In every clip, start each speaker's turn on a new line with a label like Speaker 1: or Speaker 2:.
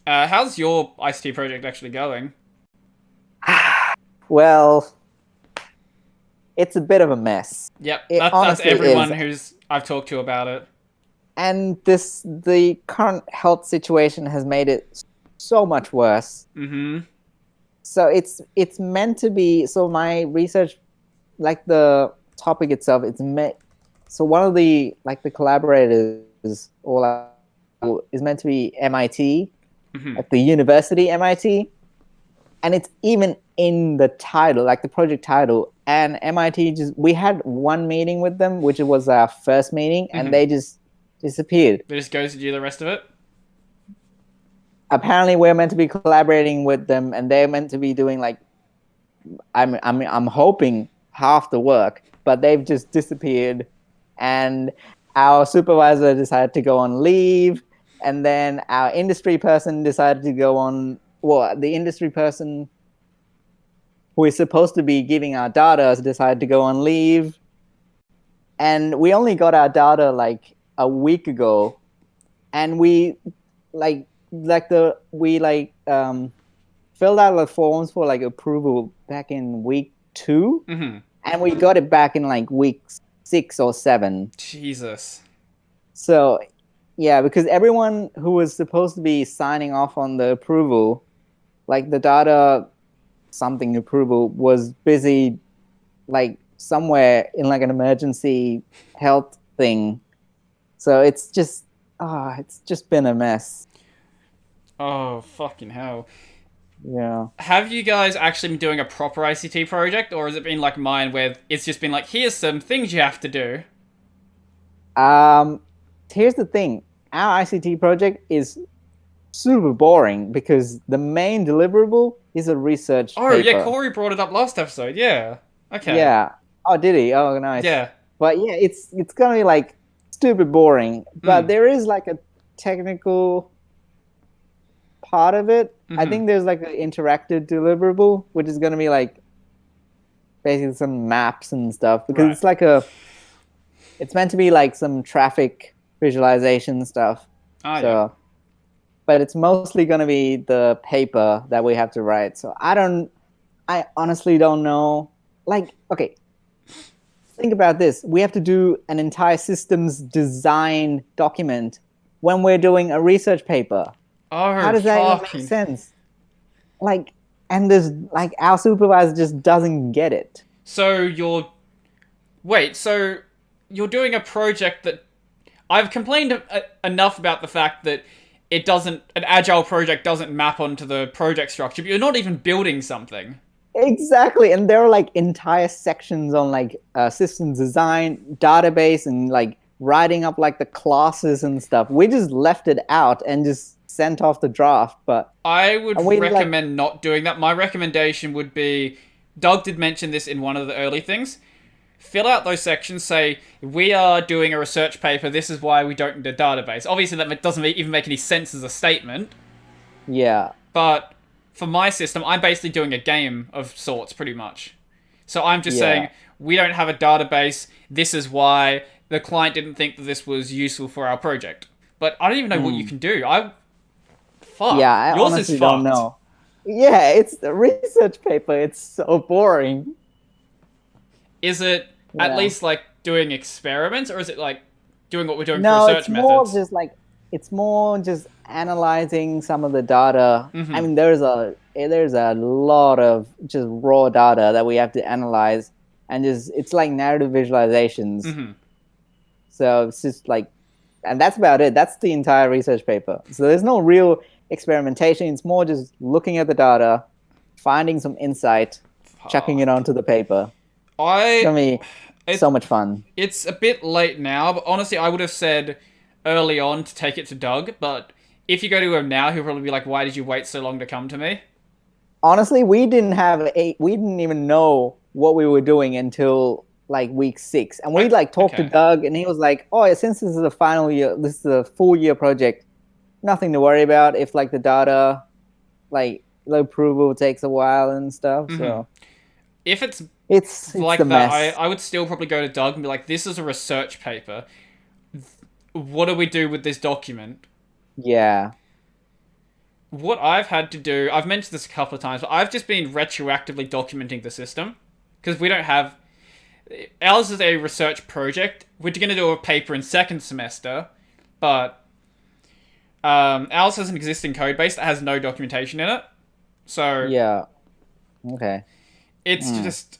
Speaker 1: How's your ICT project actually going?
Speaker 2: Well, it's a bit of a mess.
Speaker 1: Yep,
Speaker 2: It
Speaker 1: that's
Speaker 2: honestly is.
Speaker 1: everyone who's I've talked to about it.
Speaker 2: And the current health situation has made it so much worse.
Speaker 1: Mm-hmm.
Speaker 2: So it's meant to be, so my research, like the topic itself, it's meant, so one of the like the collaborators or is meant to be MIT,
Speaker 1: Mm-hmm.
Speaker 2: like the university MIT, and it's even in the title, like the project title. And MIT just, we had one meeting with them, which was our first meeting, and
Speaker 1: Mm-hmm.
Speaker 2: they just disappeared.
Speaker 1: It just goes to do the rest of it.
Speaker 2: Apparently, we're meant to be collaborating with them, and they're meant to be doing like, I'm hoping half the work, but they've just disappeared. And our supervisor decided to go on leave, and then our industry person decided to go on. Well, the industry person who is supposed to be giving our data has decided to go on leave, and we only got our data like a week ago, and we like the we filled out the forms for like approval back in week 2,
Speaker 1: Mm-hmm.
Speaker 2: and we got it back in like week 6 or 7.
Speaker 1: Jesus.
Speaker 2: So yeah, because everyone who was supposed to be signing off on the approval, like the data something approval, was busy like somewhere in like an emergency health thing. So it's just been a mess.
Speaker 1: Oh, fucking hell.
Speaker 2: Yeah.
Speaker 1: Have you guys actually been doing a proper ICT project, or has it been like mine where it's just been like, here's some things you have to do?
Speaker 2: Um, Here's the thing. Our ICT project is super boring because the main deliverable is a research
Speaker 1: Oh, yeah,
Speaker 2: paper.
Speaker 1: Corey brought it up last episode. Yeah. Okay.
Speaker 2: Yeah. Oh, did he? Oh, nice.
Speaker 1: Yeah.
Speaker 2: But yeah, it's gonna be like stupid boring. But
Speaker 1: Mm.
Speaker 2: there is like a technical part of it. I
Speaker 1: Mm-hmm.
Speaker 2: think there's like an interactive deliverable, which is gonna be like basically some maps and stuff because
Speaker 1: Right.
Speaker 2: it's meant to be like some traffic visualization stuff.
Speaker 1: Ah, yeah.
Speaker 2: So, but it's mostly gonna be the paper that we have to write. So I honestly don't know. Like, okay, think about this. We have to do an entire systems design document when we're doing a research paper. How
Speaker 1: Oh,
Speaker 2: does that even make
Speaker 1: fucking.
Speaker 2: sense? Like, and there's like our supervisor just doesn't get it.
Speaker 1: So you're. Wait, so you're doing a project that. I've complained enough about the fact that it doesn't. An agile project doesn't map onto the project structure, but you're not even building something.
Speaker 2: Exactly. And there are like entire sections on like systems design, database, and like writing up like the classes and stuff. We just left it out and just sent off the draft. But
Speaker 1: I would
Speaker 2: and we like,
Speaker 1: recommend not doing that. My recommendation would be Doug did mention this in one of the early things. Fill out those sections, say, we are doing a research paper, this is why we don't need a database. Obviously, that doesn't even make any sense as a statement,
Speaker 2: yeah,
Speaker 1: but for my system, I'm basically doing a game of sorts, pretty much. So I'm just
Speaker 2: yeah,
Speaker 1: saying, we don't have a database, this is why the client didn't think that this was useful for our project. But I don't even know what you
Speaker 2: mm.
Speaker 1: can do.
Speaker 2: Yeah.
Speaker 1: Fuck.
Speaker 2: I
Speaker 1: Yours is
Speaker 2: honestly don't
Speaker 1: fucked.
Speaker 2: know. Yeah, it's a research paper. It's so boring.
Speaker 1: Is it at
Speaker 2: Yeah.
Speaker 1: least like doing experiments, or is it like doing what we're doing for
Speaker 2: No,
Speaker 1: research methods?
Speaker 2: it's more just analyzing some of the data. I
Speaker 1: Mm-hmm.
Speaker 2: mean, there's a lot of just raw data that we have to analyze, and just it's like narrative visualizations.
Speaker 1: Mm-hmm.
Speaker 2: So it's just like, and that's about it. That's the entire research paper. So there's no real experimentation. It's more just looking at the data, finding some insight, chucking it
Speaker 1: Fuck.
Speaker 2: onto the paper. It's
Speaker 1: I
Speaker 2: gonna be
Speaker 1: it
Speaker 2: so much fun.
Speaker 1: it's a bit late now, but honestly, I would have said early on to take it to Doug. But if you go to him now, he'll probably be like, "Why did you wait so long to come to me?"
Speaker 2: Honestly, we didn't even know what we were doing until like week 6. And we like talked to
Speaker 1: Okay.
Speaker 2: Doug, and he was like, "Oh, yeah, since this is the final year, this is a full year project, nothing to worry about if like the data, like the approval takes a while and stuff."
Speaker 1: Mm-hmm.
Speaker 2: So
Speaker 1: If it's
Speaker 2: it's the
Speaker 1: like that, I
Speaker 2: mess.
Speaker 1: I would still probably go to Doug and be like, "This is a research paper. What do we do with this document?"
Speaker 2: Yeah.
Speaker 1: what I've had to do, I've mentioned this a couple of times, but I've just been retroactively documenting the system because we don't have. Ours is a research project. We're going to do a paper in second semester, but ours has an existing code base that has no documentation in it. So
Speaker 2: Yeah. Okay.
Speaker 1: it's just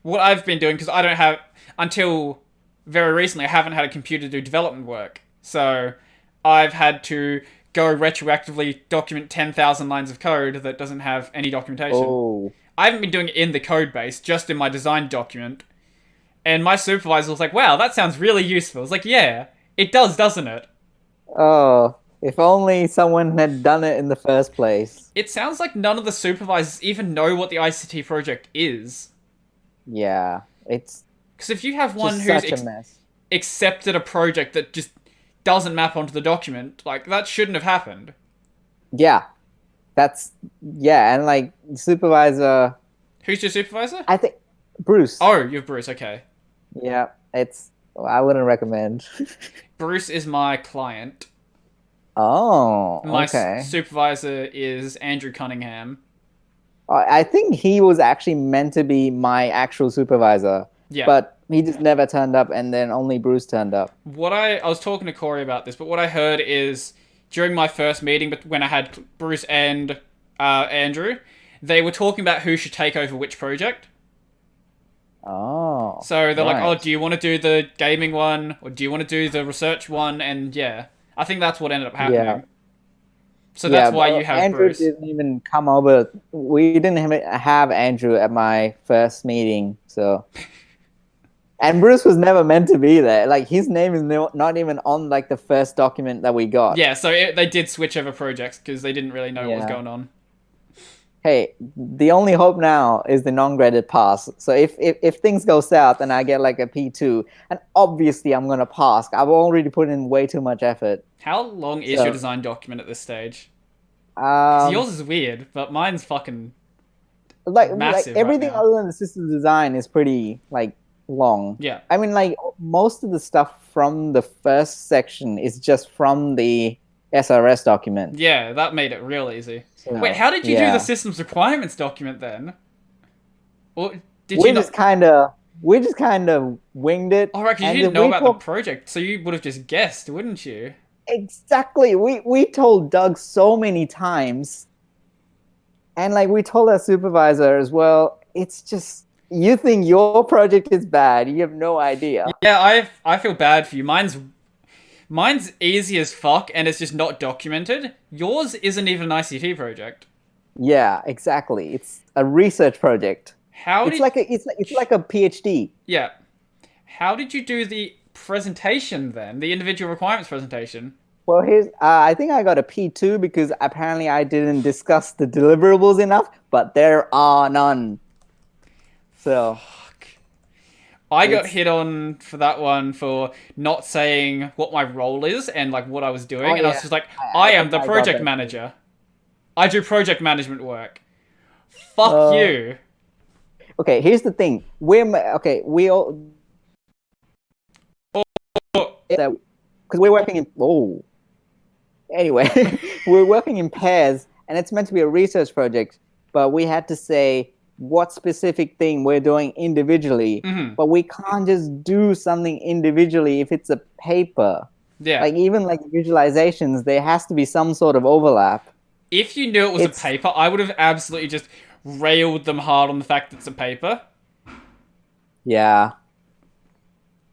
Speaker 1: what I've been doing because I don't have until very recently I haven't had a computer to do development work. So I've had to go retroactively document 10,000 lines of code that doesn't have any documentation.
Speaker 2: Oh.
Speaker 1: I haven't been doing it in the code base, just in my design document. And my supervisor was like, wow, that sounds really useful. I was like, yeah, it does, doesn't it?
Speaker 2: Oh. If only someone had done it in the first place.
Speaker 1: It sounds like none of the supervisors even know what the ICT project is.
Speaker 2: Yeah. It's
Speaker 1: Because if you have one
Speaker 2: just
Speaker 1: who's
Speaker 2: such a mess.
Speaker 1: accepted a project that just doesn't map onto the document, like, that shouldn't have happened.
Speaker 2: Yeah. Yeah, and like supervisor,
Speaker 1: Who's your supervisor?
Speaker 2: I think Bruce.
Speaker 1: Oh, you have Bruce, okay.
Speaker 2: Yeah, I wouldn't recommend.
Speaker 1: Bruce is my client.
Speaker 2: Oh,
Speaker 1: My
Speaker 2: okay.
Speaker 1: supervisor is Andrew Cunningham.
Speaker 2: I think he was actually meant to be my actual supervisor,
Speaker 1: Yeah.
Speaker 2: but he just never turned up, and then only Bruce turned up.
Speaker 1: I was talking to Corey about this, but what I heard is during my first meeting, but when I had Bruce and Andrew, they were talking about who should take over which project.
Speaker 2: Oh,
Speaker 1: So they're like,
Speaker 2: right.
Speaker 1: "Oh, do you want to do the gaming one, or do you want to do the research one?" And yeah, I think that's what ended up happening.
Speaker 2: Yeah.
Speaker 1: So that's
Speaker 2: Yeah,
Speaker 1: why
Speaker 2: but
Speaker 1: you have
Speaker 2: Andrew
Speaker 1: Bruce.
Speaker 2: didn't even come over. We didn't have Andrew at my first meeting, so. And Bruce was never meant to be there. Like his name is not even on like the first document that we got.
Speaker 1: Yeah, so they did switch over projects because they didn't really know what was
Speaker 2: Yeah.
Speaker 1: going on.
Speaker 2: Hey, the only hope now is the non-graded pass. So if things go south and I get like a P2, and obviously I'm gonna pass. I've already put in way too much effort.
Speaker 1: How long is
Speaker 2: So,
Speaker 1: your design document at this stage? 'Cause yours is weird, but mine's fucking
Speaker 2: like
Speaker 1: massive right
Speaker 2: everything
Speaker 1: now.
Speaker 2: other than the system design is pretty like long.
Speaker 1: Yeah.
Speaker 2: I mean, like most of the stuff from the first section is just from the SRS document.
Speaker 1: Yeah, that made it real easy.
Speaker 2: So,
Speaker 1: Wait, how did you do
Speaker 2: yeah.
Speaker 1: the systems requirements document then? Or did
Speaker 2: we
Speaker 1: you not?
Speaker 2: just kind of winged it.
Speaker 1: Oh, right, 'cause you
Speaker 2: and
Speaker 1: didn't
Speaker 2: then
Speaker 1: know
Speaker 2: we
Speaker 1: about the
Speaker 2: talked-
Speaker 1: project, so you would have just guessed, wouldn't you?
Speaker 2: Exactly. We told Doug so many times, and like we told our supervisor as well. It's just you think your project is bad. You have no idea.
Speaker 1: Yeah, I feel bad for you. Mine's easy as fuck, and it's just not documented. Yours isn't even an ICT project.
Speaker 2: Yeah, exactly. It's a research project.
Speaker 1: How
Speaker 2: It's
Speaker 1: did
Speaker 2: like a PhD.
Speaker 1: yeah? How did you do the presentation then? The individual requirements presentation.
Speaker 2: Well, here's I think I got a P2 because apparently I didn't discuss the deliverables enough, but there are none. So
Speaker 1: I got
Speaker 2: It's-
Speaker 1: hit on for that one for not saying what my role is and like what I was doing,
Speaker 2: Oh,
Speaker 1: and I was
Speaker 2: yeah.
Speaker 1: just like,
Speaker 2: I
Speaker 1: I am
Speaker 2: think
Speaker 1: the
Speaker 2: I got
Speaker 1: project
Speaker 2: that.
Speaker 1: manager. I do project management work. Fuck
Speaker 2: Uh,
Speaker 1: you.
Speaker 2: okay, here's the thing. We all
Speaker 1: Oh,
Speaker 2: because we're working in anyway, we're working in pairs, and it's meant to be a research project, but we had to say what specific thing we're doing individually,
Speaker 1: Mhm.
Speaker 2: but we can't just do something individually if it's a paper.
Speaker 1: Yeah.
Speaker 2: Like even like visualizations, there has to be some sort of overlap.
Speaker 1: If you knew it was
Speaker 2: It's-
Speaker 1: a paper, I would have absolutely just railed them hard on the fact that it's a paper.
Speaker 2: Yeah.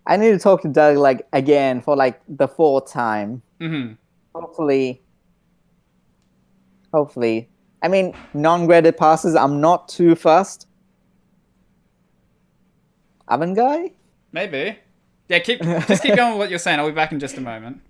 Speaker 2: I need to talk to Doug like again for like the fourth time.
Speaker 1: Mm-hmm.
Speaker 2: Hopefully. I mean, non-graded passes, I'm not too fussed. Oven guy?
Speaker 1: Maybe. Yeah, just keep going with what you're saying. I'll be back in just a moment.